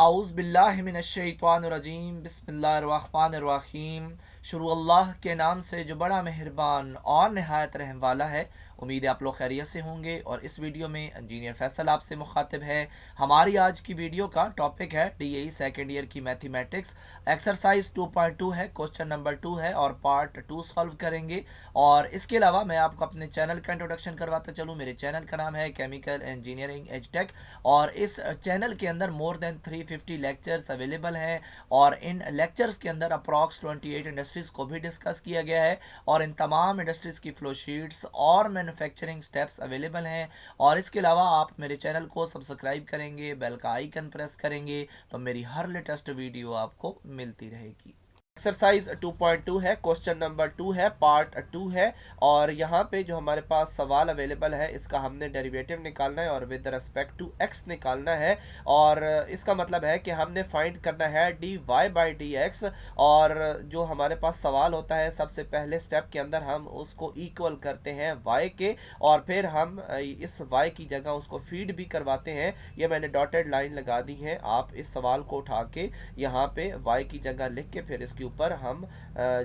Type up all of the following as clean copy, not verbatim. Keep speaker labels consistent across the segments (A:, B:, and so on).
A: आऊज़ बिल्लाहि मिनश्शैतानिर्रजीम बिस्मिल्लाहिर्रहमानिर्रहीम। शुरू अल्लाह के नाम से जो बड़ा मेहरबान और नहायत रहम वाला है। उम्मीद है आप लोग खैरियत से होंगे। और इस वीडियो में इंजीनियर फैसल आपसे मुखातिब है। हमारी आज की वीडियो का टॉपिक है डीएई सेकेंड ईयर की मैथमेटिक्स। एक्सरसाइज 2.2 है, क्वेश्चन नंबर 2 है और पार्ट 2 सॉल्व करेंगे। और इसके अलावा मैं आपको अपने चैनल का इंट्रोडक्शन करवाता चलूँ। मेरे चैनल का नाम है केमिकल इंजीनियरिंग एजटेक और इस चैनल के अंदर मोर देन 350 लेक्चर्स अवेलेबल हैं। और इन लेक्चर्स के अंदर अप्रॉक्स 28 इंडस्ट्रीज को भी डिस्कस किया गया है और इन तमाम इंडस्ट्रीज की फ्लो शीट्स और मैन्युफैक्चरिंग स्टेप्स अवेलेबल हैं। और इसके अलावा आप मेरे चैनल को सब्सक्राइब करेंगे, बेल का आइकन प्रेस करेंगे तो मेरी हर लेटेस्ट वीडियो आपको मिलती रहेगी। एक्सरसाइज 2.2 है, क्वेश्चन नंबर 2 है, पार्ट 2 है। और यहाँ पे जो हमारे पास सवाल अवेलेबल है इसका हमने डेरिवेटिव निकालना है और विद रिस्पेक्ट टू एक्स निकालना है। और इसका मतलब है कि हमने फाइंड करना है D Y by D X. और जो हमारे पास सवाल होता है सबसे पहले स्टेप के अंदर हम उसको इक्वल करते हैं वाई के और फिर हम इस वाई की जगह उसको फीड भी करवाते हैं। ये मैंने डॉटेड लाइन लगा दी है। आप इस सवाल को उठा के यहाँ पे वाई की जगह लिख के फिर इसकी ऊपर हम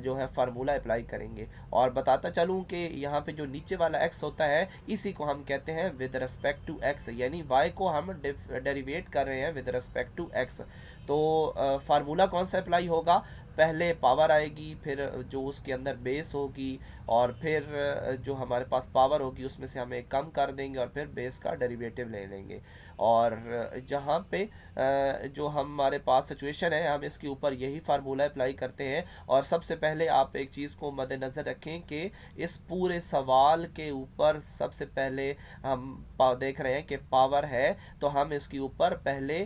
A: जो है फार्मूला अप्लाई करेंगे। और बताता चलूं कि यहाँ पे जो नीचे वाला x होता है इसी को हम कहते हैं विद रिस्पेक्ट टू x, यानी y को हम डेरिवेट कर रहे हैं विद रिस्पेक्ट टू x। तो फार्मूला कौन सा अप्लाई होगा? पहले पावर आएगी, फिर जो उसके अंदर बेस होगी और फिर जो हमारे पास पावर होगी उसमें से हमें कम कर देंगे और फिर बेस का डेरिवेटिव ले लेंगे। और जहाँ पे जो हमारे पास सिचुएशन है हम इसके ऊपर यही फार्मूला अप्लाई करते हैं। और सबसे पहले आप एक चीज़ को मद्देनज़र रखें कि इस पूरे सवाल के ऊपर सबसे पहले हम देख रहे हैं कि पावर है तो हम इसके ऊपर पहले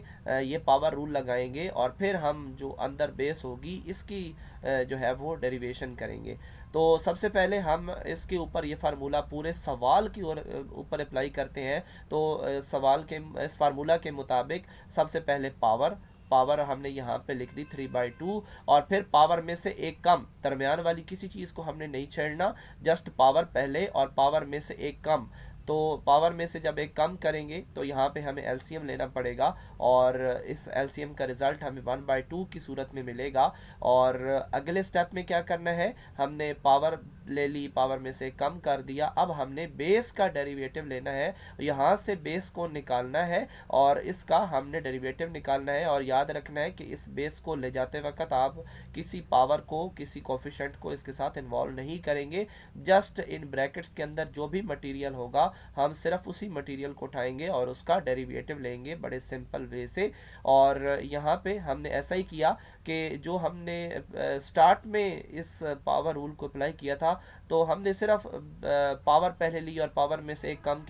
A: ये पावर रूल लगाएंगे और फिर हम जो अंदर बेस होगी इसकी जो है वो डेरिवेशन करेंगे। तो सबसे पहले हम इसके ऊपर ये फार्मूला पूरे सवाल की ऊपर अप्लाई करते हैं। तो सवाल के इस फार्मूला के मुताबिक सबसे पहले पावर हमने यहाँ पे लिख दी 3/2 और फिर पावर में से एक कम, दरमियान वाली किसी चीज़ को हमने नहीं छेड़ना, जस्ट पावर पहले और पावर में से एक कम। तो पावर में से जब एक कम करेंगे तो यहाँ पे हमें एलसीएम लेना पड़ेगा और इस एलसीएम का रिजल्ट हमें 1/2 की सूरत में मिलेगा। और अगले स्टेप में क्या करना है, हमने पावर ले ली, पावर में से कम कर दिया, अब हमने बेस का डेरिवेटिव लेना है, यहाँ से बेस को निकालना है और इसका हमने डेरिवेटिव निकालना है। और याद रखना है कि इस बेस को ले जाते वक्त आप किसी पावर को, किसी कोफिशिएंट को इसके साथ इन्वॉल्व नहीं करेंगे। जस्ट इन ब्रैकेट्स के अंदर जो भी मटेरियल होगा हम सिर्फ उसी मटेरियल को उठाएंगे और उसका डेरिवेटिव लेंगे बड़े सिंपल वे से। और यहाँ पे हमने ऐसा ही किया कि जो हमने स्टार्ट में इस पावर रूल को अप्लाई किया था तो हमने सिर्फ पावर पहले ली और पावर में से एक कम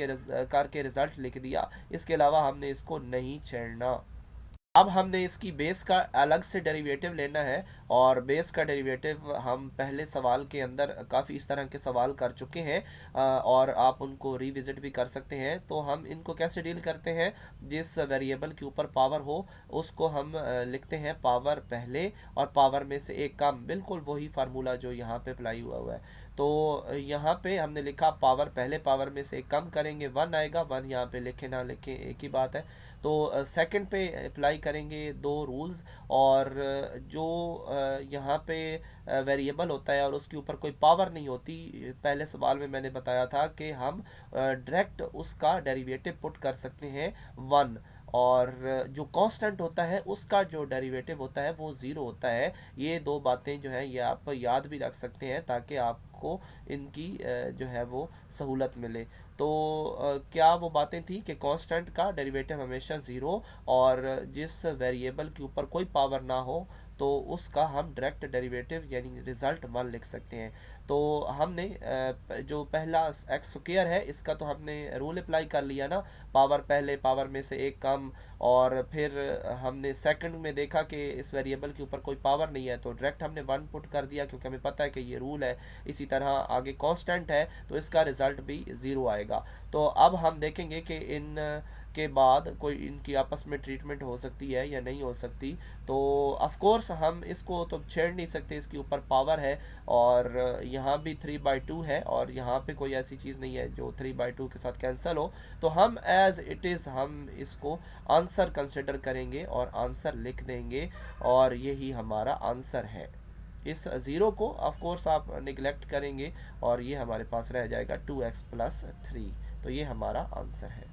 A: करके रिजल्ट लिख दिया, इसके अलावा हमने इसको नहीं छेड़ना। अब हमने इसकी बेस का अलग से डेरिवेटिव लेना है और बेस का डेरिवेटिव हम पहले सवाल के अंदर काफ़ी इस तरह के सवाल कर चुके हैं और आप उनको रिविजिट भी कर सकते हैं। तो हम इनको कैसे डील करते हैं, जिस वेरिएबल के ऊपर पावर हो उसको हम लिखते हैं पावर पहले और पावर में से एक कम, बिल्कुल वही फार्मूला जो यहाँ पे अप्लाई हुआ है। तो यहाँ पे हमने लिखा पावर पहले, पावर में से एक कम करेंगे 1 आएगा, 1 यहाँ पे लिखे ना लिखे एक ही बात है। तो सेकंड पे अप्लाई करेंगे दो रूल्स। और जो यहाँ पे वेरिएबल होता है और उसके ऊपर कोई पावर नहीं होती, पहले सवाल में मैंने बताया था कि हम डायरेक्ट उसका डेरिवेटिव पुट कर सकते हैं 1। और जो कांस्टेंट होता है उसका जो डेरिवेटिव होता है वो 0 होता है। ये दो बातें जो है ये आप याद भी रख सकते हैं ताकि आपको इनकी जो है वो सहूलत मिले। तो क्या वो बातें थी कि कांस्टेंट का डेरिवेटिव हमेशा 0 और जिस वेरिएबल के ऊपर कोई पावर ना हो तो उसका हम डायरेक्ट डेरिवेटिव यानी रिजल्ट 1 लिख सकते हैं। तो हमने जो पहला एक्स स्क्वायर है इसका तो हमने रूल अप्लाई कर लिया ना, पावर पहले, पावर में से एक कम। और फिर हमने सेकंड में देखा कि इस वेरिएबल के ऊपर कोई पावर नहीं है तो डायरेक्ट हमने 1 पुट कर दिया क्योंकि हमें पता है कि ये रूल है। इसी तरह आगे कांस्टेंट है तो इसका रिजल्ट भी 0 आएगा। तो अब हम देखेंगे कि इन के बाद कोई इनकी आपस में ट्रीटमेंट हो सकती है या नहीं हो सकती, तो ऑफ कोर्स हम इसको तो छेड़ नहीं सकते, इसके ऊपर पावर है। और यहाँ भी 3/2 है और यहाँ पे कोई ऐसी चीज़ नहीं है जो 3/2 के साथ कैंसिल हो। तो हम एज इट इज़ हम इसको आंसर कंसिडर करेंगे और आंसर लिख देंगे, और यही हमारा आंसर है। इस ज़ीरो को ऑफ कोर्स आप निगलेक्ट करेंगे और ये हमारे पास रह जाएगा 2x + 3। तो ये हमारा आंसर है।